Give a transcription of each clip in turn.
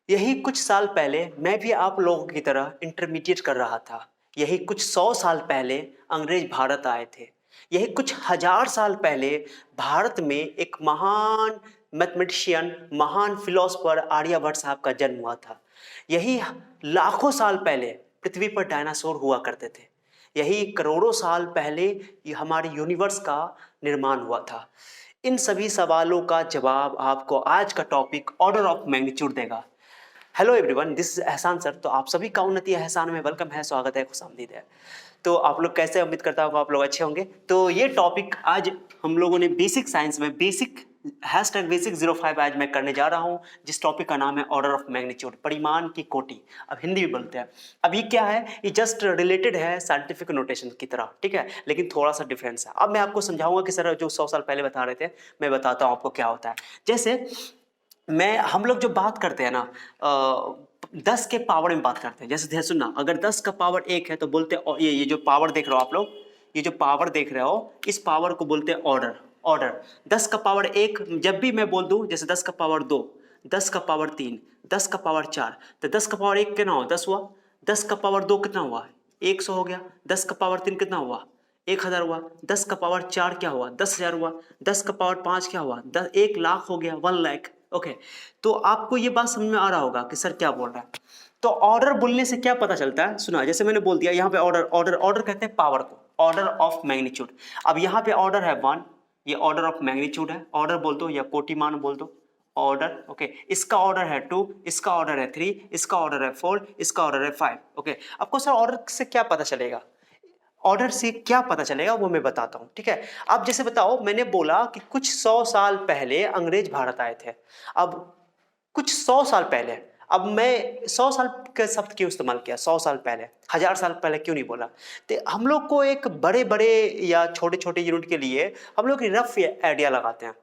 यही कुछ साल पहले मैं भी आप लोगों की तरह इंटरमीडिएट कर रहा था। यही कुछ 100 साल पहले अंग्रेज भारत आए थे। यही कुछ हजार साल पहले भारत में एक महान मैथमेटिशियन, महान फिलोसफर आर्यभट्ट साहब का जन्म हुआ था। यही लाखों साल पहले पृथ्वी पर डायनासोर हुआ करते थे। यही करोड़ों साल पहले ये हमारे यूनिवर्स का निर्माण हुआ था। इन सभी सवालों का जवाब आपको आज का टॉपिक ऑर्डर ऑफ मैग्नीट्यूड देगा। हेलो एवरीवन, दिस इज एहसान सर। तो आप सभी का उन्नति एहसान में वेलकम है, स्वागत है, खुशामदीद है। तो आप लोग कैसे, उम्मीद करता हूँ आप लोग अच्छे होंगे। तो ये टॉपिक आज हम लोगों ने बेसिक साइंस में #basic05 आज मैं करने जा रहा हूँ, जिस टॉपिक का नाम है ऑर्डर ऑफ मैग्नीट्यूड, परिमाण की कोटि। अब हिंदी में बोलते हैं। अब ये क्या है, ये जस्ट रिलेटेड है साइंटिफिक नोटेशन की तरह, ठीक है, लेकिन थोड़ा सा डिफरेंस है। अब मैं आपको समझाऊंगा कि सर जो 100 साल पहले बता रहे थे, मैं बताता हूँ आपको क्या होता है। जैसे हम लोग जो बात करते हैं ना, 10 के पावर में बात करते हैं। जैसे सुनना, अगर 10 का पावर 1 है तो बोलते हैं ये जो पावर देख रहे हो आप लोग, ये जो पावर देख रहे हो, इस पावर को बोलते हैं ऑर्डर। ऑर्डर 10 का पावर 1 जब भी मैं बोल दूं, जैसे 10 का पावर 2, 10 का पावर 3, 10 का पावर 4, तो 10 का पावर 1 कितना हुआ, 10 हुआ। 10 का पावर 2 कितना हुआ, 100 हो गया। 10 का पावर 3 कितना हुआ, 1000 हुआ। 10 का पावर 4 क्या हुआ, 10,000 हुआ। 10 का पावर 5 क्या हुआ, 1 लाख हो गया, 1 लाख। ओके, तो आपको ये बात समझ में आ रहा होगा कि सर क्या बोल रहा है। तो ऑर्डर बोलने से क्या पता चलता है, सुना, जैसे मैंने बोल दिया यहाँ पे ऑर्डर, ऑर्डर ऑर्डर कहते हैं पावर को, ऑर्डर ऑफ मैग्नीट्यूड। अब यहाँ पे ऑर्डर है 1, ये ऑर्डर ऑफ मैग्नीट्यूड है। ऑर्डर बोल दो या कोटिमान बोल दो, ऑर्डर। ओके, इसका ऑर्डर है 2, इसका ऑर्डर है 3, इसका ऑर्डर है 4, इसका ऑर्डर है 5। ओके, आपको सर ऑर्डर से क्या पता चलेगा, ऑर्डर से क्या पता चलेगा वो मैं बताता हूं, ठीक है। अब जैसे बताओ, मैंने बोला कि कुछ 100 साल पहले अंग्रेज भारत आए थे। अब कुछ 100 साल पहले, अब मैं 100 साल के शब्द क्यों इस्तेमाल किया, 100 साल पहले, 1000 साल पहले क्यों नहीं बोला। तो हम लोग को एक बड़े बड़े या छोटे छोटे यूनिट के लिए हम लोग रफ आइडिया लगाते हैं,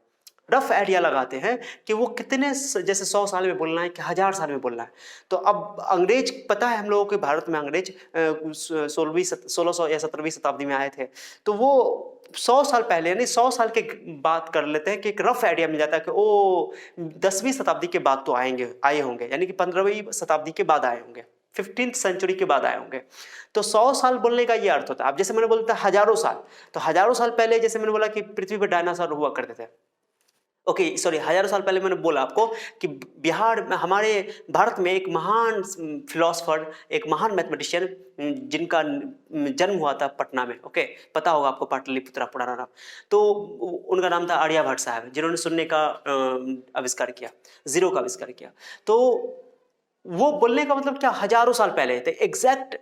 रफ आइडिया लगाते हैं कि वो कितने, जैसे 100 साल में बोलना है कि 1000 साल में बोलना है। तो अब अंग्रेज, पता है हम लोगों के भारत में अंग्रेज 1600 या 17वीं शताब्दी में आए थे। तो वो 100 साल पहले, यानी 100 साल के बात कर लेते हैं कि एक रफ आइडिया मिल जाता है कि ओ 10वीं शताब्दी के बाद तो आए होंगे, यानी कि 15वीं शताब्दी के बाद आए होंगे, 15th सेंचुरी के बाद आए होंगे। तो 100 साल बोलने का ये अर्थ होता है। अब जैसे मैंने बोलता हजारों साल, तो हजारों साल पहले जैसे मैंने बोला कि पृथ्वी पर डायनासोर हुआ करते थे। ओके सॉरी, 1000 साल पहले मैंने बोला आपको कि बिहार में, हमारे भारत में एक महान फिलोसफर, एक महान मैथमेटिशियन जिनका जन्म हुआ था पटना में। ओके, पता होगा आपको, पाटलिपुत्रा पुराना नाम। तो उनका नाम था आर्यभट्ट साहब, जिन्होंने शून्य का आविष्कार किया, जीरो का आविष्कार किया। तो वो बोलने का मतलब क्या, हजारों साल पहले थे। एग्जैक्ट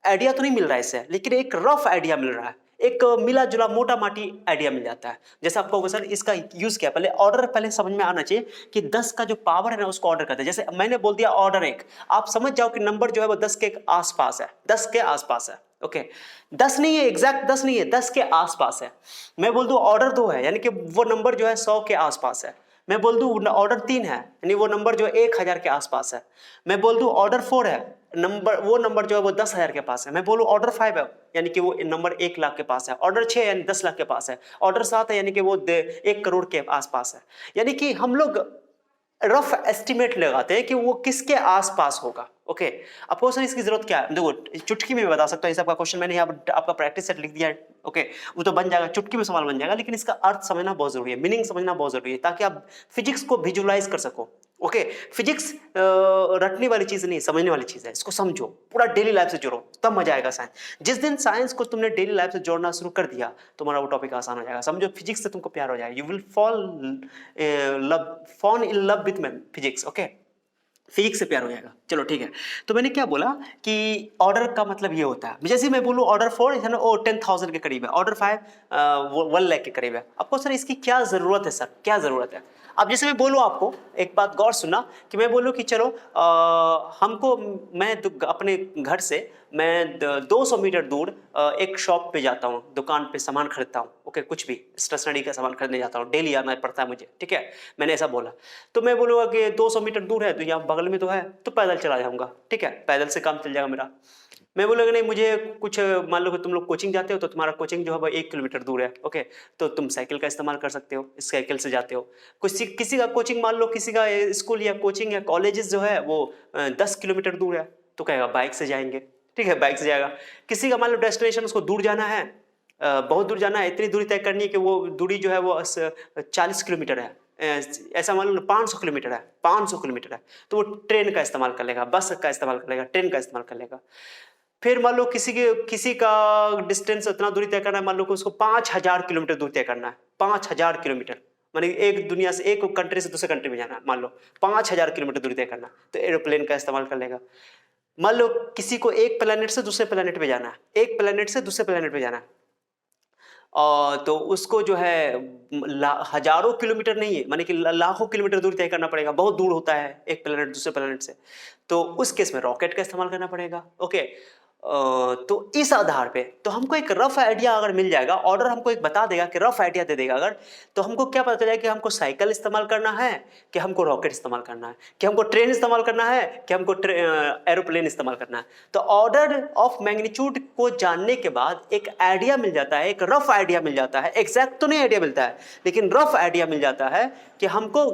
आइडिया तो नहीं मिल रहा है इससे, लेकिन एक रफ आइडिया मिल रहा है, एक मिला जुला मोटा माटी आइडिया मिल जाता है। जैसे आपको होगा सर इसका यूज क्या, पहले ऑर्डर पहले समझ में आना चाहिए कि 10 का जो पावर है ना उसको ऑर्डर करते हैं। जैसे मैंने बोल दिया ऑर्डर 1, आप समझ जाओ कि नंबर जो है वो 10 के आसपास है, 10 के आसपास है। ओके, 10 नहीं है, एग्जैक्ट 10 नहीं है, 10 के आसपास है। मैं बोल दूं ऑर्डर 2 है, यानी कि वो नंबर जो है 100 के आसपास है। मैं बोल दूं ऑर्डर 3 है, यानी वो नंबर जो है 1000 के आसपास है। मैं बोल दूं ऑर्डर 4 है, वो नंबर जो है वो 10,000 के पास है। मैं बोलूं ऑर्डर 5 है, यानी कि वो नंबर 1 लाख के पास है। ऑर्डर 6 यानी 10 लाख के पास है। ऑर्डर 7 है, यानी कि वो 1 करोड़ के आसपास है। यानी कि हम लोग रफ एस्टिमेट लगाते हैं कि वो किसके आसपास होगा। ओके, आपको सर इसकी जरूरत क्या है, देखो चुटकी में बता सकता हूँ। इस आपका क्वेश्चन मैंने यहाँ आपका प्रैक्टिस सेट लिख दिया है। ओके, वो तो बन जाएगा, चुटकी में सवाल बन जाएगा, लेकिन इसका अर्थ समझना बहुत जरूरी है, मीनिंग समझना बहुत जरूरी है, ताकि आप फिजिक्स को विजुअलाइज कर सको। ओके, फिजिक्स रटने वाली चीज नहीं, समझने वाली चीज है। इसको समझो, पूरा डेली लाइफ से जोड़ो, तब मजा आएगा साइंस। जिस दिन साइंस को तुमने डेली लाइफ से जोड़ना शुरू कर दिया, तुम्हारा वो टॉपिक आसान हो जाएगा। समझो, फिजिक्स से तुमको प्यार हो जाएगा, you will fall in love with physics. Okay, physics से प्यार हो जाएगा। चलो ठीक है, तो मैंने क्या बोला कि ऑर्डर का मतलब ये होता है, जैसे मैं बोलूँ ऑर्डर 4 है ना, वो 10,000 के करीब है। ऑर्डर 5 1 लाख के करीब है। आपको सर इसकी क्या जरूरत है, सर क्या जरूरत है। अब जैसे मैं बोलूँ आपको, एक बात गौर सुना, कि मैं बोलूँ कि चलो हमको, मैं अपने घर से मैं 200 मीटर दूर एक शॉप पे जाता हूँ, दुकान पे सामान खरीदता हूँ। ओके, कुछ भी स्टेशनरी का सामान खरीदने जाता हूँ, डेली आना पड़ता है मुझे, ठीक है, मैंने ऐसा बोला। तो मैं बोलूँगा कि 200 मीटर दूर है, तो यहाँ बगल में तो है, तो पैदल चला जाऊँगा, ठीक है, पैदल से काम चल जाएगा मेरा। मैं बोलूँगा नहीं, मुझे कुछ, मान लो कि तुम लोग कोचिंग जाते हो, तो तुम्हारा कोचिंग जो है वो 1 किलोमीटर दूर है। ओके, तो तुम साइकिल का इस्तेमाल कर सकते हो, इस साइकिल से जाते हो। कुछ किसी का कोचिंग, मान लो किसी का स्कूल या कोचिंग या कॉलेजेस जो है वो 10 किलोमीटर दूर है, तो कहेगा बाइक से जाएंगे, ठीक है, बाइक से जाएगा। किसी का मान लो डेस्टिनेशन उसको दूर जाना है, बहुत दूर जाना है, इतनी दूरी तय करनी है कि वो दूरी जो है वो 40 किलोमीटर है, ऐसा मान लो 500 किलोमीटर है, 500 किलोमीटर है, तो वो ट्रेन का इस्तेमाल कर लेगा, बस का इस्तेमाल कर लेगा, ट्रेन का इस्तेमाल कर लेगा। फिर मान लो किसी का डिस्टेंस इतना दूरी तय करना है, मान लो कि उसको 5000 किलोमीटर दूर तय करना है, 5000 किलोमीटर, माने एक दुनिया से, एक कंट्री से दूसरे कंट्री में जाना है, मान लो 5000 किलोमीटर दूरी तय करना, तो एरोप्लेन का इस्तेमाल कर लेगा। मान लो किसी को एक प्लेनेट से दूसरे प्लेनेट पे जाना है, एक प्लेनेट से दूसरे प्लेनेट पे जाना है, तो उसको जो है हजारों किलोमीटर नहीं है, माने कि लाखों किलोमीटर दूर तय करना पड़ेगा, बहुत दूर होता है एक प्लेनेट दूसरे प्लेनेट से, तो उस केस में रॉकेट का इस्तेमाल करना पड़ेगा। ओके, तो इस आधार पे तो हमको एक रफ आइडिया अगर मिल जाएगा, ऑर्डर हमको एक बता देगा कि रफ आइडिया दे देगा अगर, तो हमको क्या पता चलेगा कि हमको साइकिल इस्तेमाल करना है, कि हमको रॉकेट इस्तेमाल करना है, कि हमको ट्रेन इस्तेमाल करना है, कि हमको एरोप्लेन इस्तेमाल करना है। तो ऑर्डर ऑफ मैग्नीट्यूड को जानने के बाद एक आइडिया मिल जाता है, एक रफ आइडिया मिल जाता है, एग्जैक्ट तो नहीं आइडिया मिलता है लेकिन रफ आइडिया मिल जाता है कि हमको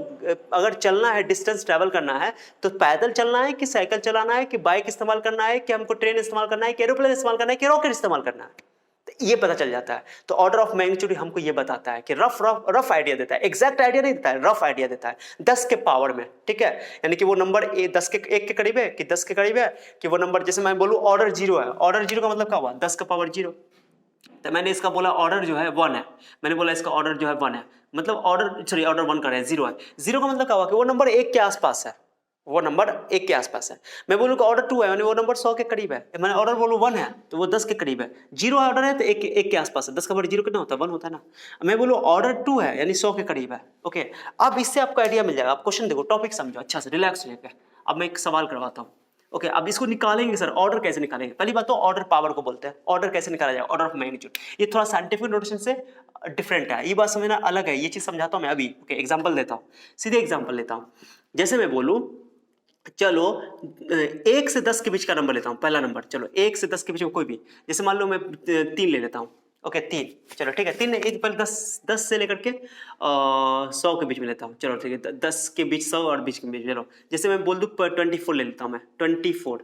अगर चलना है, डिस्टेंस ट्रैवल करना है, तो पैदल चलना है कि साइकिल चलाना है, कि बाइक इस्तेमाल करना है, कि हमको ट्रेन इस्तेमाल करना है, कि एरोप्लेन इस्तेमाल करना है, कि रॉकेट इस्तेमाल करना है, तो ये पता चल जाता है। तो ऑर्डर ऑफ मैग्नीट्यूड हमको ये बताता है कि रफ आइडिया देता है, एग्जैक्ट आइडिया नहीं देता है, रफ आइडिया देता है 10 के पावर में, ठीक है, यानी कि वो नंबर 10 के 1 के करीब है कि 10 के करीब है, कि वो नंबर, जैसे मैं बोलूं ऑर्डर 0 है, ऑर्डर 0 का मतलब क्या हुआ, 10 का पावर 0, तो मैंने इसका बोला ऑर्डर जो है 1 है, मैंने बोला इसका ऑर्डर जो है 1 है, मतलब ऑर्डर 1 का है, 0 है, 0 का मतलब क्या हुआ कि वो नंबर 1 के आसपास है, वो नंबर 1 के आसपास है। मैं बोलूँ कि ऑर्डर 2 है, मैंने वो नंबर 100 के करीब है, मैंने ऑर्डर बोलूँ 1 है तो वो 10 के करीब है, 0 ऑर्डर है तो 1 के आसपास है, 10 का पावर 0 कितना होता है, 1 होता है ना। मैं बोलूँ ऑर्डर 2 है यानी 100 के करीब है। ओके, अब इससे आपको आइडिया मिल जाएगा, आप क्वेश्चन देखो, टॉपिक समझो अच्छा से, रिलैक्स होकर। अब मैं एक सवाल करवाता हूँ। ओके, अब इसको निकालेंगे सर, ऑर्डर कैसे निकालेंगे, पहली बात तो ऑर्डर पावर को बोलते हैं, ऑर्डर कैसे निकाला जाएगा, ऑर्डर ऑफ मैग्नीट्यूड, ये थोड़ा साइंटिफिक नोटेशन से डिफरेंट है, ये बात समझना अलग है, ये चीज समझाता हूँ मैं अभी। ओके, एग्जांपल देता हूँ, सीधे एग्जांपल लेता हूँ, जैसे मैं बोलूँ, चलो 1 से 10 के बीच का नंबर लेता हूँ, पहला नंबर, चलो 1 से 10 के बीच में कोई भी, जैसे मान लो मैं 3 ले लेता हूँ। ओके, 3, चलो ठीक है, 3 एक पहले 10 से लेकर के 100 के बीच में लेता हूँ, चलो ठीक है, 10 के बीच 100 और बीच के बीच, चलो जैसे मैं बोल दूँ 24 ले लेता हूँ मैं, 24,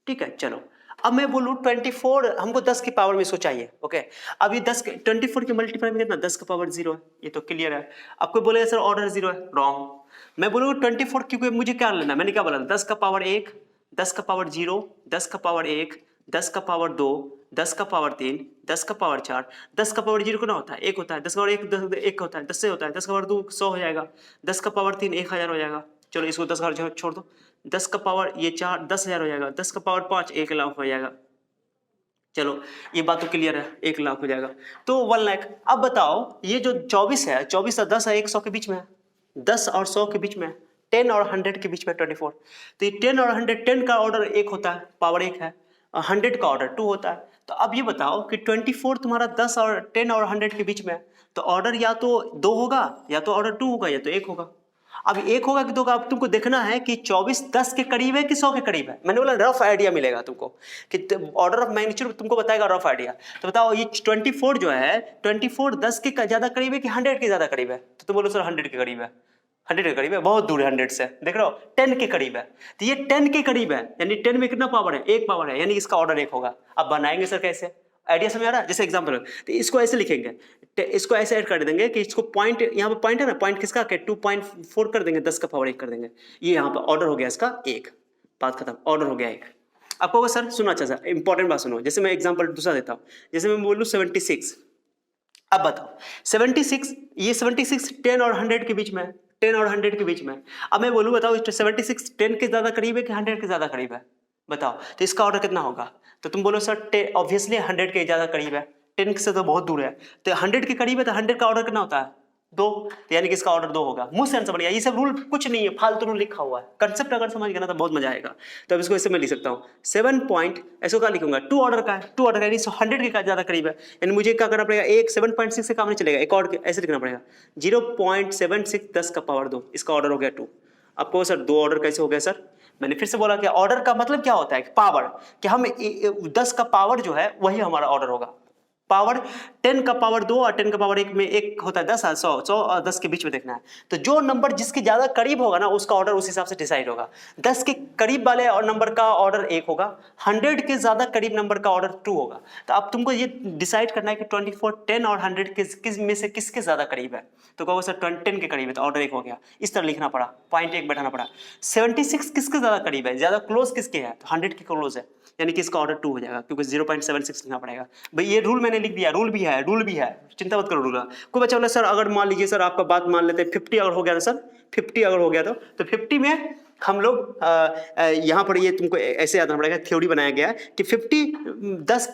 ठीक है। चलो अब मैं बोलूँ 24, हमको 10 की पावर में इसको चाहिए। ओके, अब ये 24 के मल्टीप्लाई में कितना, 10 का पावर 0 है, ये तो क्लियर है। आपको बोलेगा सर ऑर्डर 0 है, रॉन्ग। मैं बोलूँगा 24 क्योंकि मुझे क्या लेना है, मैंने क्या बोला, 10 का पावर 1, 10 का पावर 0, 10 का पावर 1, 10 का पावर 2, 10 का पावर 3, 10 का पावर 4, 10 का पावर 0 कितना होता है, 1 होता है, 10 का पावर 1 1 होता है, 10 से होता है, 10 का पावर 2 100 हो जाएगा, 10 का पावर 3 1000 हो जाएगा, चलो इसको 10,000 छोड़ दो, 10 का पावर ये 4 10,000 हो जाएगा, 10 का पावर 5 1 लाख हो जाएगा। चलो ये बात तो क्लियर है, 1 लाख हो जाएगा, तो 1 लाख। अब बताओ ये जो 24 है, 24 और 10 है, 100 के बीच में है, 10 और 100 के बीच में है, 10 और 100 के बीच में 24, तो ये 10 और 100, 10 का ऑर्डर 1 होता है, पावर 1 है, 100 का ऑर्डर 2 होता है। तो अब ये बताओ कि 24 तुम्हारा 10 और 10 और 100 के बीच में है, तो ऑर्डर या तो 2 होगा, या तो ऑर्डर 2 होगा, या तो 1 होगा। अब 1 होगा कि 2 होगा, अब तुमको देखना है कि 24 10 के करीब है कि 100 के करीब है। मैंने बोला रफ आइडिया मिलेगा तुमको कि ऑर्डर ऑफ मैग्नीट्यूड तुमको बताएगा रफ आइडिया। तो बताओ ये 24 जो है, 24 10 के ज्यादा करीब है कि 100 के ज्यादा करीब है, तो तुम बोलो सर 100 के करीब है, 100 के करीब है, बहुत दूर है 100 से, देख रहे हो 10 के करीब है, तो ये 10 के करीब है, यानी 10 में कितना पावर है, 1 पावर है, यानी इसका ऑर्डर 1 होगा। अब बनाएंगे सर कैसे, आइडिया समझ आ रहा है, जैसे एग्जांपल, तो इसको ऐसे लिखेंगे, इसको ऐसे ऐड कर देंगे कि इसको पॉइंट, यहाँ पे पॉइंट है ना, पॉइंट किसका, 2.4 कर देंगे, 10 का पावर 1 कर देंगे, ये यहाँ पे ऑर्डर हो गया इसका 1, बात खत्म, ऑर्डर हो गया 1। आपको सर सुनो, अच्छा सर इंपॉर्टेंट बात सुनो, जैसे मैं एग्जांपल दूसरा देता हूँ, जैसे मैं बोलूँ 76, अब बताओ 76, ये 76 10 और 100 के बीच में है, 10 और 100 के बीच में। अब मैं बोलूँ बताओ 76 10 के ज्यादा करीब है कि 100 के ज्यादा करीब है, बताओ, तो इसका ऑर्डर कितना होगा, तो तुम बोलो सर ऑब्वियसली 100 के ज्यादा करीब है, 10 से तो बहुत दूर है, तो 100 के करीब है, तो 100 का ऑर्डर कितना होता है, 2, तो यानी कि इसका ऑर्डर 2 होगा। मुंह से आंसर बढ़िया, ये सब रूल कुछ नहीं है, फालतू रूल लिखा हुआ है, कंसेप्ट अगर समझ गया ना तो बहुत मजा आएगा। तो अब इसको ऐसे मैं लिख सकता हूँ 7 पॉइंट, ऐसे क्या लिखूंगा, 2 ऑर्डर का है, 2 ऑर्डर का यानी 100 के ज्यादा करीब है, यानी मुझे क्या करना पड़ेगा, एक 7.6 से काम नहीं चलेगा, एक और ऐसे लिखना पड़ेगा 0.76 10 का पावर 2, इसका ऑर्डर हो गया 2। आपको सर 2 ऑर्डर कैसे हो गया सर, मैंने फिर से बोला कि ऑर्डर का मतलब क्या होता है, पावर, कि हम 10 का पावर जो है वही हमारा ऑर्डर होगा, पावर 10 का पावर 2 और 10 का पावर 1 में एक होता है 10, 100 और 10 के बीच में देखना है। तो जो नंबर जिसके ज्यादा करीब होगा ना उसका ऑर्डर उस हिसाब से डिसाइड होगा। 10 के करीब वाले और नंबर का ऑर्डर 1 होगा, 100 के ज्यादा करीब नंबर का ऑर्डर 2 होगा। तो अब तुमको ये डिसाइड करना है कि 24, 10 और 100 किस में से किसके ज्यादा करीब है। तो कहोगे सर 10 के करीब है तो ऑर्डर 1 हो गया, इस तरह लिखना पड़ा, पॉइंट 1 बैठाना पड़ा। 76 किसके ज्यादा करीब है, ज्यादा क्लोज किसके है, तो 100 के क्लोज है, यानी कि इसका ऑर्डर 2 हो जाएगा, क्योंकि 0.76 लिखना पड़ेगा। भाई ये रूल मैंने लिख दिया, रूल भी है, चिंता मत करो रूल का। कोई बच्चा बोला सर अगर मान लीजिए सर आपका बात मान लेते हैं 50 अगर हो गया ना सर, 50 अगर हो गया तो 50 में हम लोग यहाँ पर ये तुमको ऐसे याद रखना पड़ेगा, थ्योरी बनाया गया है कि 50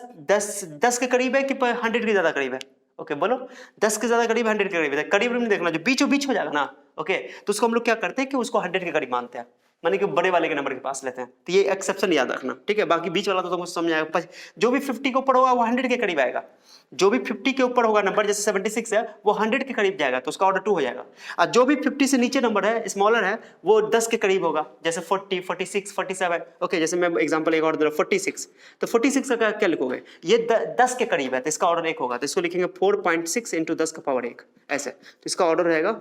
10 के करीब है कि 100 के ज्यादा करीब है। ओके बोलो, 10 के ज्यादा करीब, 100 के करीब है, करीब नहीं देखना, जो बीचों बीच हो जाएगा ना, ओके, तो उसको हम लोग क्या करते हैं कि उसको 100 के करीब मानते हैं, माने कि बड़े वाले के नंबर के पास लेते हैं। तो ये एक्सेप्शन याद रखना, ठीक है। बाकी बीच वाला तो तुमको समझ आएगा, जो भी 50 के ऊपर होगा वो 100 के करीब आएगा, जो भी 50 के ऊपर होगा नंबर, जैसे 76 है वो 100 के करीब जाएगा तो उसका ऑर्डर 2 हो जाएगा। और जो भी 50 से नीचे नंबर है, स्मॉलर है, वो 10 के करीब होगा, जैसे 40, 46, 47। ओके, जैसे मैं एग्जांपल एक और दे रहा हूं 46, तो 46 का क्या लिखोगे, ये 10 के करीब है तो इसका ऑर्डर 1 होगा, तो इसको लिखेंगे 4.6 इंटू 10 का पावर 1, ऐसे, तो इसका ऑर्डर रहेगा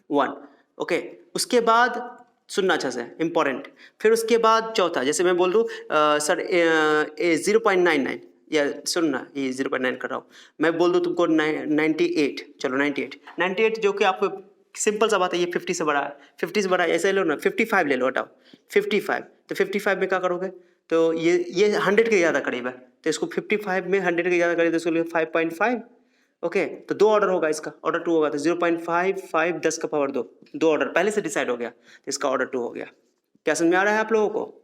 1। ओके, उसके बाद सुनना अच्छा से, इंपॉर्टेंट। फिर उसके बाद चौथा, जैसे मैं बोल दूं सर 0.99, या सुनना ये 0.9 कर रहा हूँ, मैं बोल दूं तुमको 98, चलो 98 जो कि आपको सिंपल सा बात है, ये 50 से बड़ा है, 50 से बड़ा है, ऐसे लो ना, 55 ले लो, हटाओ 55, तो 55 में क्या करोगे, तो ये 100 के ज़्यादा करीब है, तो इसको 55 में 100 के ज़्यादा करीब, तो इसको 5.5। ओके, तो 2 ऑर्डर होगा, इसका ऑर्डर 2 होगा, तो 0.55 10 का पावर 2, 2 ऑर्डर पहले से डिसाइड हो गया, तो इसका ऑर्डर 2 हो गया। क्या समझ में आ रहा है आप लोगों को?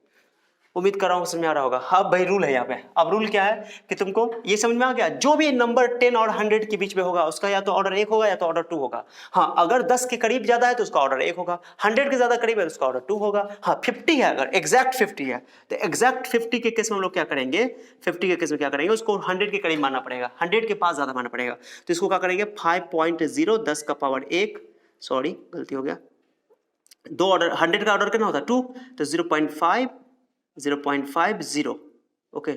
उम्मीद कर रहा हूँ समझ में आ रहा होगा। हाँ भाई, रूल है यहाँ पे। अब रूल क्या है कि तुमको ये समझ में आ गया, जो भी नंबर 10 और 100 के बीच में होगा उसका या तो ऑर्डर 1 होगा या तो ऑर्डर 2 होगा। हाँ, अगर 10 के करीब ज्यादा है तो उसका ऑर्डर 1 होगा, 100 के ज्यादा करीब है तो उसका ऑर्डर 2 होगा। हाँ, 50 है, अगर एग्जैक्ट 50 है तो एग्जैक्ट 50 के केस में हम लोग क्या करेंगे, 50 के केस में क्या करेंगे, उसको 100 के करीब मानना पड़ेगा, 100 के पास ज्यादा मानना पड़ेगा, तो इसको क्या करेंगे 5.0 10 का पावर 1, सॉरी गलती हो गया, 2 ऑर्डर, 100 का ऑर्डर कितना होता है 2, तो 0.50, ओके,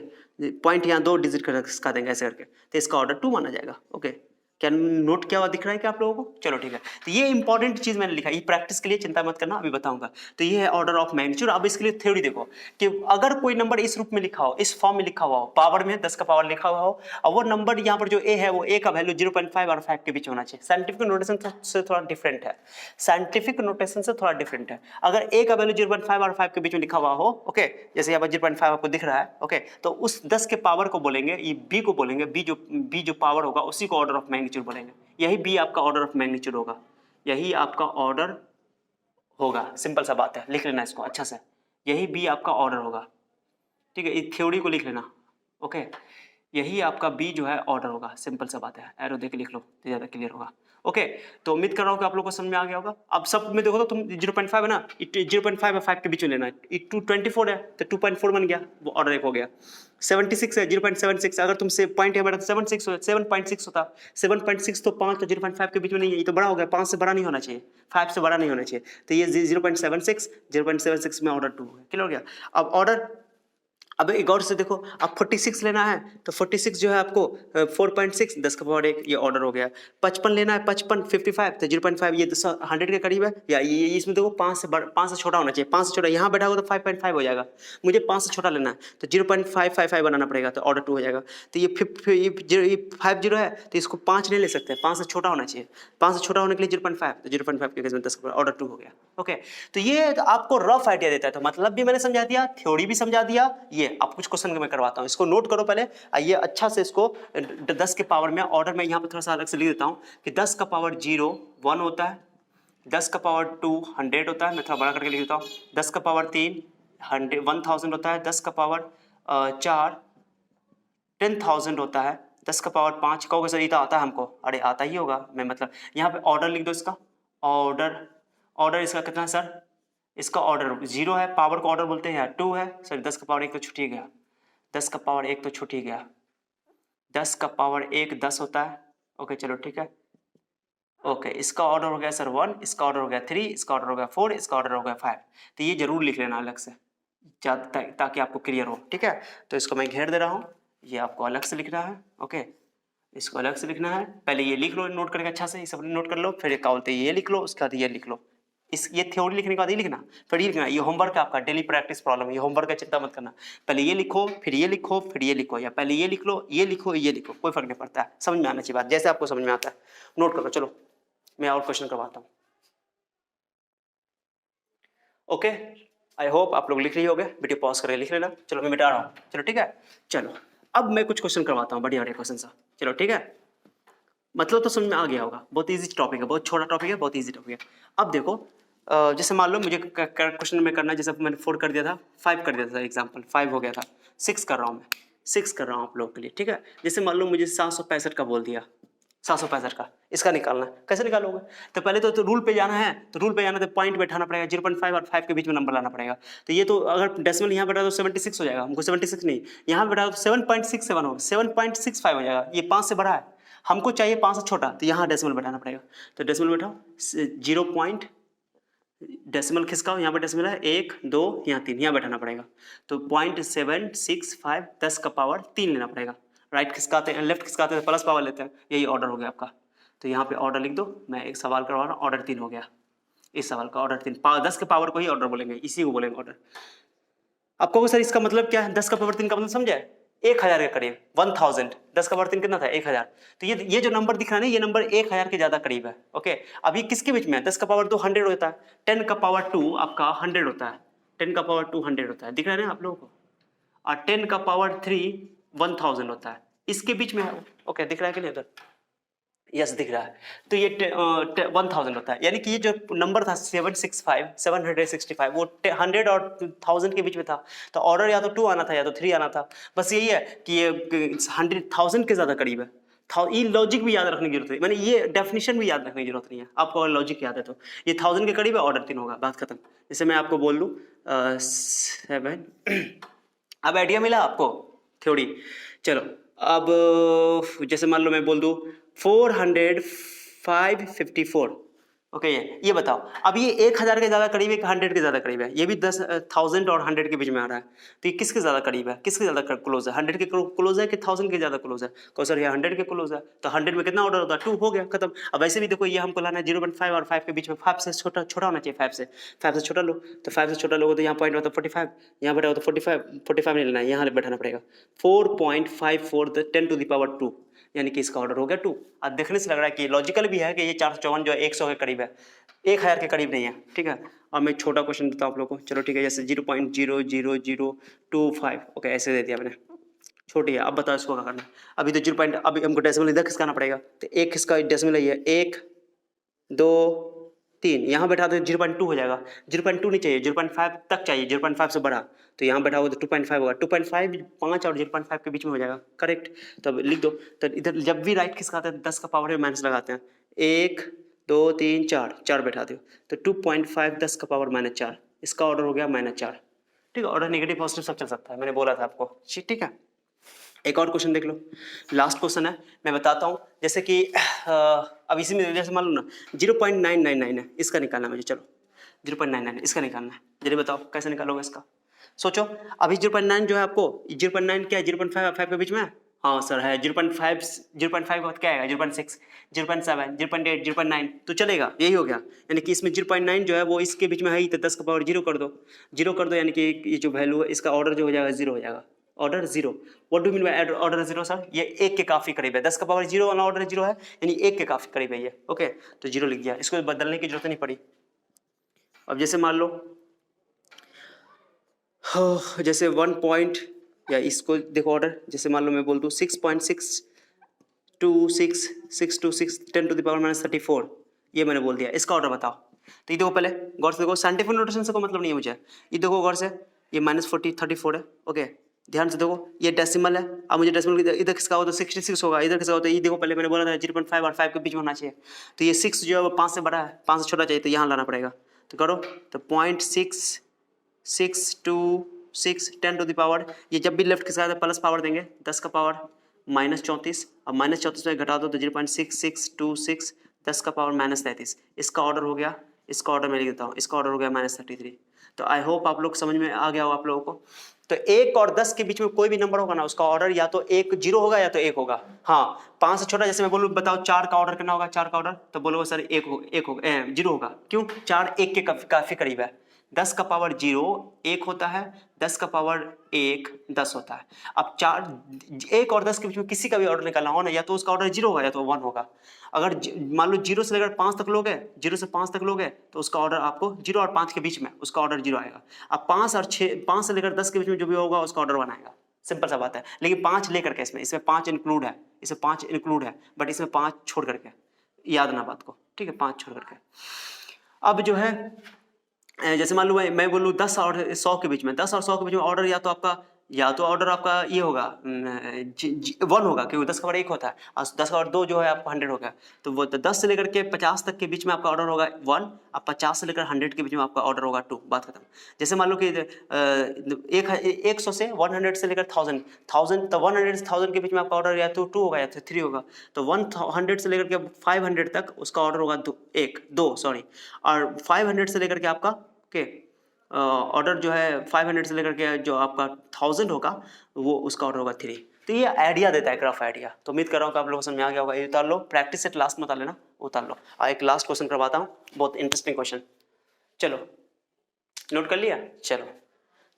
पॉइंट यहाँ 2 डिजिट का देंगे ऐसे करके, तो इसका ऑर्डर 2 माना जाएगा। ओके, क्या नोट क्या हुआ, दिख रहा है क्या आप लोगों को? चलो ठीक है, तो ये इंपॉर्टेंट चीज मैंने लिखा, ये प्रैक्टिस के लिए चिंता मत करना, अभी बताऊंगा। तो ये है ऑर्डर ऑफ मैग्नीट्यूड। अब इसके लिए थ्योरी देखो कि अगर कोई नंबर इस रूप में लिखा हो, इस फॉर्म में लिखा हुआ हो, पावर में 10 का पावर लिखा हुआ हो, और वो नंबर यहाँ पर जो ए है वो ए का वैल्यू 0.5 और 5 के बीच होना चाहिए। साइंटिफिक नोटेशन से थोड़ा डिफरेंट है, साइंटिफिक नोटेशन से थोड़ा डिफरेंट है। अगर ए का वैल्यू 0.5 और 5 के बीच में लिखा हुआ हो, ओके, जैसे यहाँ पर 0.5 आपको दिख रहा है, ओके, तो उस 10 के पावर को बोलेंगे, ये बी को बोलेंगे, बी जो पावर होगा उसी को ऑर्डर ऑफ मैग्नीट्यूड बोलेंगे। यही बी आपका ऑर्डर ऑफ मैग्नीट्यूड होगा, यही आपका ऑर्डर होगा। सिंपल सा बात है, लिख लेना इसको अच्छा से, यही बी आपका ऑर्डर होगा, ठीक है, इस थ्योरी को लिख लेना। ओके, यही आपका बी जो है ऑर्डर होगा, सिंपल सा बात है, एरो देके लिख लो तो ज्यादा क्लियर होगा। ओके, तो उम्मीद कर रहा हूँ कि आप लोगों को समझ में आ गया होगा। अब सब में देखो तो तुम 0.5 है ना, 0.5 और 5 के बीच में लेना है, 224 है तो 2.4 बन गया, वो ऑर्डर 1 हो गया। 76 है 0.76, अगर तुमसे पॉइंट है मेरा 7.6 होता, 7.6 तो 5 तो 0.5 के बीच में नहीं है, ये तो बड़ा हो गया, 5 से बड़ा नहीं होना चाहिए, 5 से बड़ा नहीं होना चाहिए, तो ये 0.76 में ऑर्डर 2 हो गया, क्लियर हो गया। अब ऑर्डर, अब एक और से देखो, अब 46 लेना है तो 46 जो है आपको 4.6 10 का पावर 1, ये ऑर्डर हो गया। 55 लेना है, 55 तो 0.5, ये 100 के करीब है, या ये इसमें देखो 5 से छोटा होना चाहिए, 5 से छोटा, यहाँ बैठा हो तो 5.5 हो जाएगा, मुझे 5 से छोटा लेना है तो 0.555 बनाना पड़ेगा, तो ऑर्डर 2 हो जाएगा। तो ये 50 है तो इसको 5 नहीं ले सकते, 5 से छोटा होना चाहिए, 5 से छोटा होने के लिए 0.5, तो 0.5 के केस में 10 का ऑर्डर 2 हो गया। ओके, तो ये आपको रफ आइडिया देता है, तो मतलब भी मैंने समझा दिया, थ्योरी भी समझा दिया। ये अब कुछ क्वेश्चन मैं करवाता हूँ, इसको नोट करो पहले, आइए अच्छा से इसको 10 के पावर में ऑर्डर में यहाँ पर थोड़ा सा अलग से लिख देता हूँ कि 10 का पावर 0 1 होता है, 10 का पावर 2 100 होता है, मैं थोड़ा बड़ा करके लिख देता हूँ, 10 का पावर 3 1000 होता है, 10 का पावर 4 10,000 होता है, 10 का पावर 5, कहोगे सर ये तो आता है हमको, अरे आता ही होगा, मैं मतलब यहाँ पे ऑर्डर लिख दो इसका, ऑर्डर इसका कितना है सर, इसका ऑर्डर 0 है, पावर को ऑर्डर बोलते हैं, यार 2 है सर, 10 का पावर 1 तो छूट ही गया, 10 का पावर 1 तो छूट ही गया, 10 का पावर 1 10 होता है। ओके चलो ठीक है, ओके, इसका ऑर्डर हो गया सर 1, इसका ऑर्डर हो गया 3, इसका ऑर्डर हो गया 4, इसका ऑर्डर हो गया 5, तो ये जरूर लिख लेना अलग से ताकि आपको क्लियर हो, ठीक है। तो इसको मैं घेर दे रहा हूँ, ये आपको अलग से लिखना है, ओके, इसको अलग से लिखना है। पहले ये लिख लो नोट करके अच्छा से, ये सब नोट कर लो, फिर क्या बोलते हैं ये लिख लो, उसके बाद ये लिख लो। इस ये थ्योरी लिखने के बाद ये लिखना, फिर ये लिखना। ये होमवर्क है आपका, डेली प्रैक्टिस प्रॉब्लम, ये होमवर्क है, चिंता मत करना। पहले ये लिखो, फिर ये लिखो, फिर ये लिखो, या पहले ये लिख लो, ये लिखो, ये लिखो, कोई फर्क नहीं पड़ता है, समझ में आना चाहिए बात, जैसे आपको समझ में आता है। नोट करो, चलो मैं और क्वेश्चन करवाता हूँ। ओके, आई होप आप लोग लिख रही होगे, वीडियो पॉज करके लिख लेना। चलो मैं मिटा रहा हूँ, चलो ठीक है। चलो अब मैं कुछ क्वेश्चन करवाता हूँ, बढ़िया बढ़िया क्वेश्चन सा, चलो ठीक है। मतलब तो समझ में आ गया होगा, बहुत इजी टॉपिक है, बहुत छोटा टॉपिक है, बहुत इजी टॉपिक है। अब देखो जैसे मान लो मुझे क्वेश्चन में करना है, जैसे मैंने 4 कर दिया था, 5 कर दिया था, एग्जाम्पल 5 हो गया था, 6 कर रहा हूँ मैं, 6 कर रहा हूँ आप लोगों के लिए, ठीक है। जैसे मान लो मुझे 765 का बोल दिया, 765 का, इसका निकालना है, कैसे निकालोगे? तो पहले तो रूल पे जाना है, तो रूल पे जाना तो पॉइंट बैठाना पड़ेगा, 0.5 और 5 के बीच में नंबर लाना पड़ेगा। तो ये तो अगर डेसिमल यहाँ बैठा तो 76 हो जाएगा, हमको 76 नहीं, यहाँ बैठा तो 7.67 होगा, 7.65 हो जाएगा, ये 5 से बड़ा है, हमको चाहिए 5 से छोटा, तो यहाँ डेसिमल बैठाना पड़ेगा। तो डेसिमल बैठाओ, 0 पॉइंट, डेसिमल खिसकाओ, यहाँ पर डेसिमल है 1 2 यहाँ 3, यहाँ बैठाना पड़ेगा। तो 0.765, 10 का पावर 3 लेना पड़ेगा। राइट खिसकाते हैं, लेफ्ट खिसकाते हैं, प्लस पावर लेते हैं, यही ऑर्डर हो गया आपका। तो यहाँ पे ऑर्डर लिख दो, मैं एक सवाल करवा रहा हूँ, ऑर्डर 3 हो गया, इस सवाल का ऑर्डर 3, 10 के पावर को ही ऑर्डर बोलेंगे, इसी को बोलेंगे ऑर्डर। आप कहोगे सर इसका मतलब क्या है, 10 का पावर 3 का मतलब समझे? 1000 के करीब, 1000, 10 का पावर 3 कितना था? 1000। तो ये जो नंबर दिख रहा है ना, ये नंबर 1000 के ज्यादा करीब है, ओके। अब ये किसके बीच में है? 10 का पावर 2 100 होता है, 10 का पावर 2 आपका 100 होता है, 10 का पावर 2 100 होता है, दिख रहा है ना आप लोगों को, और 10 का पावर 3 1000 होता है, इसके बीच में है, ओके, दिख रहा है कि नहीं उधर? यस दिख रहा है। तो ये 1000 होता है, यानी कि ये जो नंबर था 765 वो 100 और 1000 के बीच में था। तो ऑर्डर या तो 2 आना था या तो 3 आना था, बस यही है कि ये 100,000 के ज़्यादा करीब है। ये लॉजिक भी याद रखने की जरूरत है, मैंने ये डेफिनेशन भी याद रखने की जरूरत नहीं है आपको, अगर लॉजिक याद है तो। ये 1000 के करीब है, ऑर्डर 3 होगा, बात खत्म। जैसे मैं आपको बोल दूँ 7, अब आइडिया मिला आपको थ्योरी। चलो अब जैसे मान लो मैं बोल दूँ 400,554, ओके। ये बताओ, अब ये 1000 के ज़्यादा करीब है कि 100 के ज़्यादा करीब है? ये भी 10,000 और 100 के बीच में आ रहा है, तो ये किसके ज़्यादा करीब है, किसके ज़्यादा क्लोज है? 100 के क्लोज है कि 1000 के ज़्यादा क्लोज है? कहो सर ये 100 के क्लोज है, तो 100 में कितना ऑर्डर होता है? 2, हो गया खत्म। अब ऐसे भी देखो, ये हमको लाना है 0.5 और 5 के बीच में, 5 से छोटा होना चाहिए, 5 से छोटा लो, तो 5 से छोटा लोगे तो यहाँ पॉइंट होता है 45, यहाँ बैठा हो तो 45 नहीं लेना है, यहाँ बैठाना पड़ेगा 4.54 10 to the power 2, यानी कि इसका ऑर्डर हो गया 2। अब देखने से लग रहा है कि लॉजिकल भी है कि ये 454 जो है 100 के करीब है, 1000 के करीब नहीं है, ठीक है। अब मैं छोटा क्वेश्चन देता हूँ आप लोगों को, चलो ठीक है, जैसे 0.00025, ओके, ऐसे दे दिया मैंने, छोटी है। अब बताओ इसको क्या करना है? अभी तो 0. अभी हमको डेसिमल इधर खिसकाना पड़ेगा, तो एक खिसका डेसिमल है 1 2 3, यहाँ बैठा तो 0.2 हो जाएगा, 0.2 नहीं चाहिए, 0.5 तक चाहिए, 0.5 से बड़ा, तो यहाँ बैठा होगा तो 2.5 होगा, 2.5 5 और 0.5 के बीच में हो जाएगा, करेक्ट। तो अब लिख दो, तो इधर जब भी राइट खिसकाते हैं 10 का पावर में माइनस लगाते हैं, 1 2 3 4 बैठा दो, तो 2.5 10 का पावर -4, इसका ऑर्डर हो गया -4, ठीक है। ऑर्डर नेगेटिव पॉजिटिव सब चल सकता है, मैंने बोला था आपको, ठीक है। एक और क्वेश्चन देख लो, लास्ट क्वेश्चन है, मैं बताता हूँ। जैसे कि अब इसी में जैसे मान लो ना 0.999 है, इसका निकालना है मुझे, चलो 0.99 इसका निकालना है, जल्दी बताओ कैसे निकालोगे इसका, सोचो। अभी 0.9 जो है आपको, 0.9 क्या है, 0.5 और 5 के बीच में है, हाँ सर है, 0.5 का क्या आएगा, 0.6 0.7 0.8 0.9, तो चलेगा, यही हो गया। यानी कि इसमें 0.9 जो है वो इसके बीच में है ही, तो 10 का पावर 0 कर दो, 0 कर दो, यानी कि ये जो वैल्यू है इसका ऑर्डर जो हो जाएगा 0 हो जाएगा, order 0। What do mean by order 0 sir? ये 1 के काफी करीब है, 10 का पावर 0 वाला ऑर्डर 0 है, यानी 1 के काफी करीब है ये, ओके। तो 0 लिख दिया, इसको बदलने की जरूरत नहीं पड़ी। अब जैसे मान लो जैसे 1 पॉइंट, या इसको देखो ऑर्डर, जैसे मान लो मैं बोल दूँ 6.626 10 to the power -34, ये मैंने बोल दिया, इसका ऑर्डर बताओ। तो ये देखो, पहले गौर से देखो, साइंटिफिक नोटेशन से कोई मतलब नहीं है मुझे, ये देखो गौर से, ये -34 है, ओके, ध्यान से देखो, ये डेसिमल है। अब मुझे डेसिमल इधर किसका हो तो 66 होगा, इधर किसका हो तो ये देखो, पहले मैंने बोला था 0.5 और 5 के बीच में होना चाहिए, तो ये 6 जो है वो 5 से बड़ा है, 5 से छोटा चाहिए, तो यहाँ लाना पड़ेगा। तो करो, तो 0.626 10 to the power, ये जब भी लेफ्ट किसका है तो प्लस पावर देंगे, 10 का पावर -34, अब -34 में घटा दो तो 0.6626 10 का पावर -33, इसका ऑर्डर हो गया इसका ऑर्डर मैं लिख देता हूँ, इसका ऑर्डर हो गया -33। तो आई होप आप लोग समझ में आ गया हो आप लोगों को। तो 1 और 10 के बीच में कोई भी नंबर होगा ना, उसका ऑर्डर या तो 1 0 होगा या तो 1 होगा। हाँ, 5 से छोटा, जैसे मैं बोलूँ बताओ 4 का ऑर्डर कितना होगा, 4 का ऑर्डर, तो बोलोगे सर 1 होगा, 0 होगा। क्यों? 4 1 के काफी करीब है। 10 का पावर 0 1 होता है, 10 का पावर 1 10 होता है। अब 1 और 10 के बीच में किसी का भी ऑर्डर निकालना हो ना, या तो उसका ऑर्डर 0 होगा या तो 1 होगा। अगर मान लो 0 से लेकर 5 तक लोगे, 0 से 5 तक लोगे, तो उसका ऑर्डर आपको 0 और 5 के बीच में उसका ऑर्डर 0 आएगा। अब 5 से लेकर 10 के बीच में जो भी होगा उसका ऑर्डर 1 आएगा। सिंपल सा बात है। लेकिन 5 लेकर के इसमें 5 इंक्लूड है, इसमें 5 इंक्लूड है, बट इसमें 5 छोड़ करके, याद ना बात को, ठीक है, 5 छोड़ करके। अब जो है जैसे मान लो मैं बोलूँ 10 और 100 के बीच में, 10 और 100 के बीच में ऑर्डर या तो ऑर्डर आपका ये होगा 1 होगा, क्योंकि 10 का ऑर्डर 1 होता है, और 10 का ऑर्डर 2 जो है आपको 100 हो गया। तो वो 10 से लेकर के 50 तक के बीच में आपका ऑर्डर होगा 1, अब 50 से लेकर 100 के बीच में आपका ऑर्डर होगा 2, बात खत्म। जैसे मान लो कि 100 से 100 से लेकर 1000 तो 100 से 1000 के बीच में आपका ऑर्डर या तो 2 होगा या तो 3 होगा। तो 100 से लेकर के 500 तक उसका ऑर्डर होगा 2 सॉरी, और 500 से लेकर के आपका ऑर्डर जो है 500 से लेकर के जो आपका 1000 होगा वो उसका ऑर्डर होगा 3। तो ये आइडिया देता है, ग्राफ आइडिया। तो उम्मीद कर रहा हूँ कि आप लोगों को समझ में आ गया होगा। ये उतार लो, प्रैक्टिस सेट लास्ट में उतार लेना, उतार लो। एक लास्ट क्वेश्चन करवाता हूँ, बहुत इंटरेस्टिंग क्वेश्चन। चलो नोट कर लिया? चलो,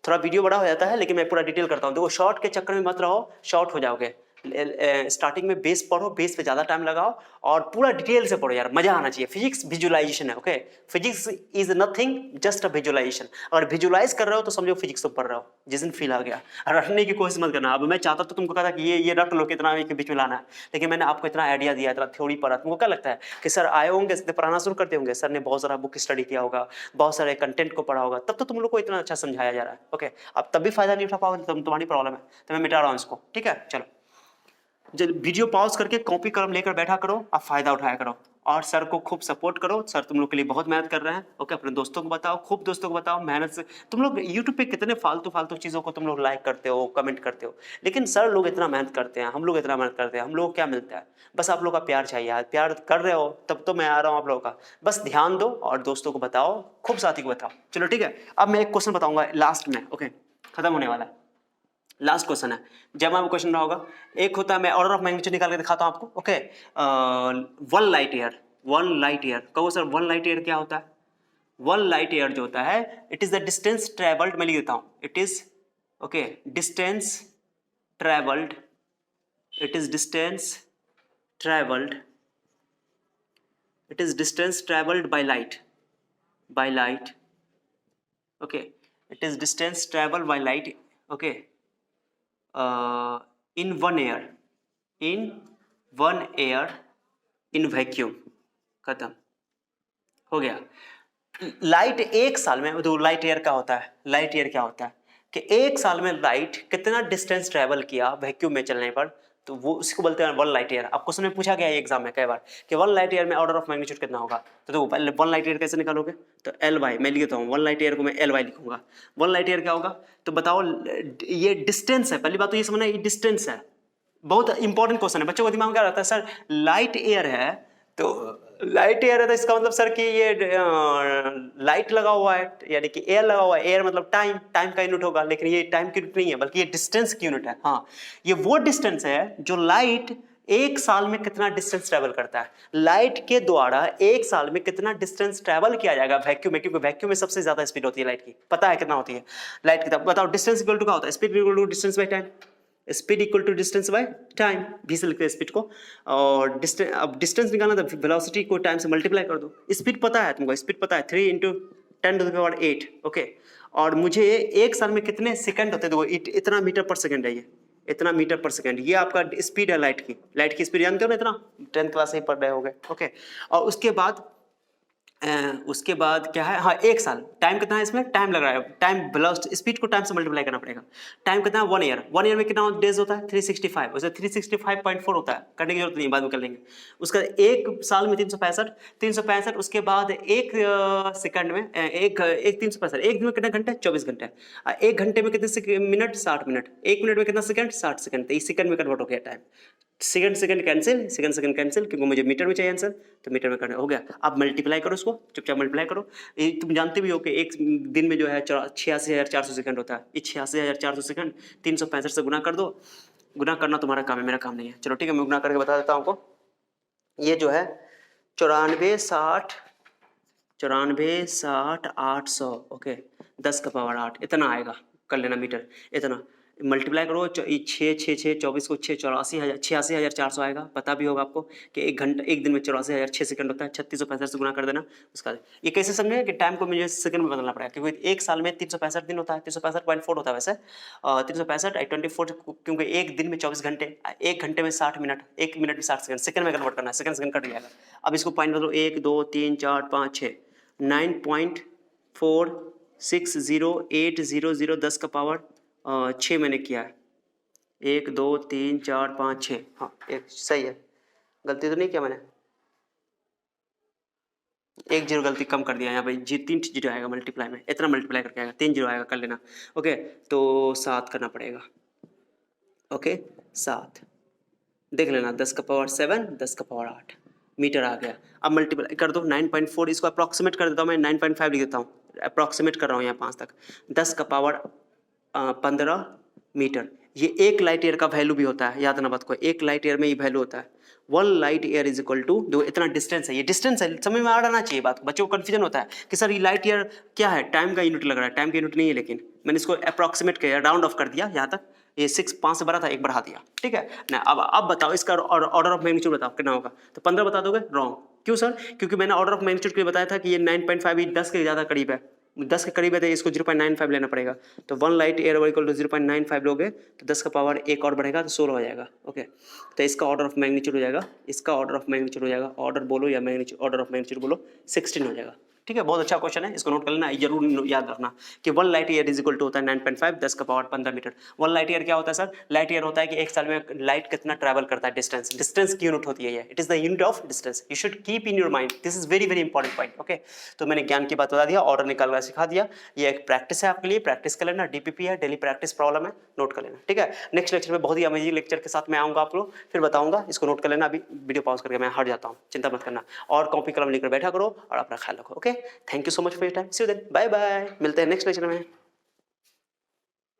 थोड़ा वीडियो बड़ा हो जाता है लेकिन मैं पूरा डिटेल करता हूँ। देखो, शॉर्ट के चक्कर में मत रहो, शॉर्ट हो जाओगे। स्टार्टिंग में बेस पढ़ो, बेस पे ज़्यादा टाइम लगाओ और पूरा डिटेल से पढ़ो यार, मजा आना चाहिए। फिजिक्स विजुअलाइजेशन है, okay. Physics is nothing, just a visualisation. अगर विजुअलाइज कर रहे हो तो समझो फिजिक्स तो पढ़ रहे हो, जिस दिन फील आ गया। रटने की कोशिश मत करना। अब मैं चाहता तो तुमको कहता कि ये रट लो, कितना के बीच में लाना है, लेकिन मैंने आपको इतना आइडिया दिया, इतना थ्योरी पढ़ा। तुमको क्या लगता है कि सर आए होंगे, पढ़ाना शुरू करते होंगे, सर ने बहुत सारा बुक स्टडी किया होगा, बहुत सारे कंटेंट को पढ़ा होगा, तब तो तुम लोग को इतना अच्छा समझाया जा रहा है, ओके। अब तब भी फायदा नहीं उठा पाओगे तो तुम्हारी प्रॉब्लम है, तो मैं मिटा रहा हूँ इसको, ठीक है। चलो, जब वीडियो पॉज करके कॉपी कलम लेकर बैठा करो, आप फायदा उठाया करो और सर को खूब सपोर्ट करो। सर तुम लोग के लिए बहुत मेहनत कर रहे हैं, ओके। अपने दोस्तों को बताओ, खूब दोस्तों को बताओ, मेहनत से। तुम लोग यूट्यूब पे कितने फालतू चीज़ों को तुम लोग लाइक करते हो, कमेंट करते हो, लेकिन सर लोग इतना मेहनत करते हैं, हम लोग इतना मेहनत करते हैं, हम लोग को क्या मिलता है? बस आप लोग का प्यार चाहिए। प्यार कर रहे हो तब तो मैं आ रहा हूँ आप लोगों का। बस ध्यान दो और दोस्तों को बताओ, खूब साथी को बताओ। चलो ठीक है, अब मैं एक क्वेश्चन बताऊंगा लास्ट में, ओके, खत्म होने वाला है। लास्ट क्वेश्चन है, जब आप क्वेश्चन रहा होगा। एक होता है, मैं ऑर्डर ऑफ मैग्नीट्यूड निकाल के दिखाता हूं आपको, okay. 1 light year, 1 light year. कहो सर 1 लाइट ईयर क्या होता है? 1 लाइट ईयर जो होता है, it is the distance travelled. मैं लिख देता हूं, it is, okay, distance travelled, it is distance travelled, it is distance travelled by light, okay. It is distance travelled by light, okay, in 1 year, in vacuum. खत्म हो गया। Light एक साल में, तो लाइट ईयर क्या होता है? लाइट ईयर क्या होता है कि एक साल में लाइट कितना डिस्टेंस ट्रेवल किया वैक्यूम में चलने पर, तो वो उसको बोलते हैं 1 लाइट ईयर। अब क्वेश्चन में पूछा गया है एग्जाम में कई बार कि 1 लाइट ईयर में ऑर्डर ऑफ मैग्नीट्यूड कितना होगा। तो देखो, पहले 1 लाइट ईयर कैसे निकालोगे? तो एल वाई, मैं लिखता हूँ 1 लाइट ईयर को मैं एल वाई लिखूंगा। 1 लाइट ईयर क्या होगा? तो बताओ, ये डिस्टेंस है। पहली बात तो ये समझना, ये डिस्टेंस है। बहुत इंपॉर्टेंट क्वेश्चन है, बच्चों को दिमाग में क्या रहता है, सर लाइट ईयर है तो लाइट एयर है तो इसका मतलब सर कि ये लाइट लगा हुआ है, यानी कि एयर लगा हुआ है। एयर मतलब टाइम, टाइम का यूनिट होगा, लेकिन ये टाइम की यूनिट नहीं है, बल्कि ये डिस्टेंस की यूनिट है। हाँ, ये वो डिस्टेंस है जो लाइट एक साल में कितना डिस्टेंस ट्रेवल करता है। लाइट के द्वारा एक साल में कितना डिस्टेंस ट्रेवल किया जाएगा वैक्यूम में, क्योंकि वैक्यूम में सबसे ज्यादा स्पीड होती है लाइट की। पता है कितना होती है लाइट की? बताओ, डिस्टेंस इक्वल टू क्या होता है? Speed equal to distance by time. Speed equal to distance by time, भी से लिखते हैं स्पीड को। और डिस्टेंस, अब डिस्टेंस निकालना तो वेलोसिटी को टाइम से मल्टीप्लाई कर दो। स्पीड पता है तुमको? स्पीड पता है 3 × 10⁸, ओके। और मुझे एक साल में कितने सेकंड होते हैं? देखो, इतना मीटर पर सेकंड है, ये इतना मीटर पर सेकंड, ये आपका स्पीड है लाइट की। लाइट की स्पीड जानते हो ना, इतना 10th क्लास से ही पढ़ रहे होगे, ओके। और उसके बाद क्या है? हाँ, एक साल। टाइम कितना है इसमें? टाइम लग रहा है, टाइम वेलोसिटी, स्पीड को टाइम से मल्टीप्लाई करना पड़ेगा। टाइम कितना है? 1 ईयर। 1 ईयर में कितना डेज होता है? 365। उसे 365.4 होता है, करने की जरूरत नहीं है, बाद में कर लेंगे। उसका एक साल में 365, उसके बाद एक सेकंड में एक 365, एक दिन में कितने घंटे? 24 घंटे। एक घंटे में कितने मिनट? 60 मिनट। एक मिनट में कितना सेकंड? 60 सेकंड। तो इस सेकंड में कन्वर्ट हो गया टाइम। सेकंड कैंसिल क्योंकि मुझे मीटर में चाहिए आंसर, तो मीटर में करना हो गया। अब मल्टीप्लाई करो इसको, चुपचाप मल्टीप्लाई करो। ये तुम जानते भी हो कि एक दिन में जो है 86,400 सेकंड होता है। ये 86,400 सेकंड 365 से गुना कर दो। गुना करना तुम्हारा काम है, मेरा काम नहीं है। चलो ठीक है, मैं गुना करके बता देता हूँ आपको। ये जो है 94,60,800 ओके, 10 का पावर 8 इतना आएगा, कर लेना मीटर इतना। मल्टीप्लाई करो 24 को 86,400 आएगा। पता भी होगा आपको कि एक दिन में 84,006 सेकंड होता है। 3665 से गुना कर देना उसका। ये कैसे समझे कि टाइम को मुझे सेकंड में बदलना पड़ेगा, क्योंकि एक साल में 365 दिन होता है, 365.4 होता है वैसे 365 24, क्योंकि एक दिन में 24 घंटे, एक घंटे में 60 मिनट, एक मिनट में 60 सेकंड, सेकंड में कन्वर्ट करना है, सेकंड कट जाएगा। अब इसको पॉइंट बदलो, 1 2 3 4 5 6 9.460800 10 का पावर 6 मैंने किया है। 1 2 3 4 5 6, हाँ एक सही है, गलती तो नहीं किया मैंने। एक जीरो गलती कम कर दिया यहाँ पे, 3 जीरो आएगा मल्टीप्लाई में, इतना मल्टीप्लाई करके आएगा, 3 जीरो आएगा, कर लेना ओके। तो 7 करना पड़ेगा ओके, 7 देख लेना, 10 का पावर 7 10 का पावर 8 मीटर आ गया। अब मल्टीप्लाई कर दो 9.4, इसको अप्रॉक्सीमेट कर देता हूँ मैं, 9.5 लिख देता हूँ, अप्रॉक्सीमेट कर रहा हूँ यहाँ 5 तक। 10 का पावर 15 मीटर। ये एक लाइट ईयर का वैल्यू भी होता है, याद ना बात को, एक लाइट ईयर में ये वैल्यू होता है। 1 light year is equal to, जो इतना डिस्टेंस है, ये डिस्टेंस है, समझ में आ जाना चाहिए बात। बच्चों को कंफ्यूजन होता है कि सर ये लाइट ईयर क्या है, टाइम का यूनिट लग रहा है, टाइम का यूनिट नहीं है, लेकिन मैंने इसको अप्रॉक्सीमेट किया, राउंड ऑफ कर दिया यहाँ तक। ये 5 से बड़ा था, एक बढ़ा दिया, ठीक है ना। अब बताओ इसका ऑर्डर ऑफ मैग्नीट्यूड बताओ कितना होगा, तो 15 बता दोगे, रॉन्ग। क्यों सर? क्योंकि मैंने ऑर्डर ऑफ मैग्नीट्यूड के लिए बताया था कि ये 9.5 ये 10 के ज़्यादा करीब है, 10 के करीब है, तो इसको 0.95 लेना पड़ेगा। तो 1 लाइट ईयर इक्वल टू 0.95 लोगे तो 10 का पावर एक और बढ़ेगा तो 16 हो जाएगा ओके। तो इसका ऑर्डर ऑफ मैग्नीट्यूड हो जाएगा, इसका ऑर्डर ऑफ मैग्नीट्यूड हो जाएगा, ऑर्डर बोलो या मैग्नीट्यूड, ऑर्डर ऑफ मैग्नीट्यूड बोलो, 16 हो जाएगा। ठीक है, बहुत अच्छा क्वेश्चन है, इसको नोट कर लेना, जरूर याद रखना कि 1 light year is equal to होता है 9.5 10 का पावर 15 मीटर। 1 लाइट ईयर क्या होता है सर? लाइट ईयर होता है कि एक साल में लाइट कितना ट्रैवल करता है, डिस्टेंस, डिस्टेंस की यूनिट होती है ये, it is the unit of distance. You should keep in your mind, this is very very important point okay. तो मैंने ज्ञान की बात बता दिया, ऑर्डर निकाल कर सिखा दिया, ये एक प्रैक्टिस है आपके लिए, प्रैक्टिस कर लेना, डीपीपी है, डेली प्रैक्टिस प्रॉब्लम है, नोट कर लेना, ठीक है। नेक्स्ट लेक्चर में बहुत ही अमेजिंग लेक्चर के साथ मैं आऊंगा, आप लोग फिर बताऊंगा, इसको नोट कर लेना। अभी वीडियो पॉज करके मैं हट जाता हूँ, चिंता मत करना, और कॉपी कलम लेकर बैठा करो और अपना ख्याल रखो okay. Thank you so much for your time, see you then, bye bye, मिलते हैं नेक्स्ट लेक्चर में।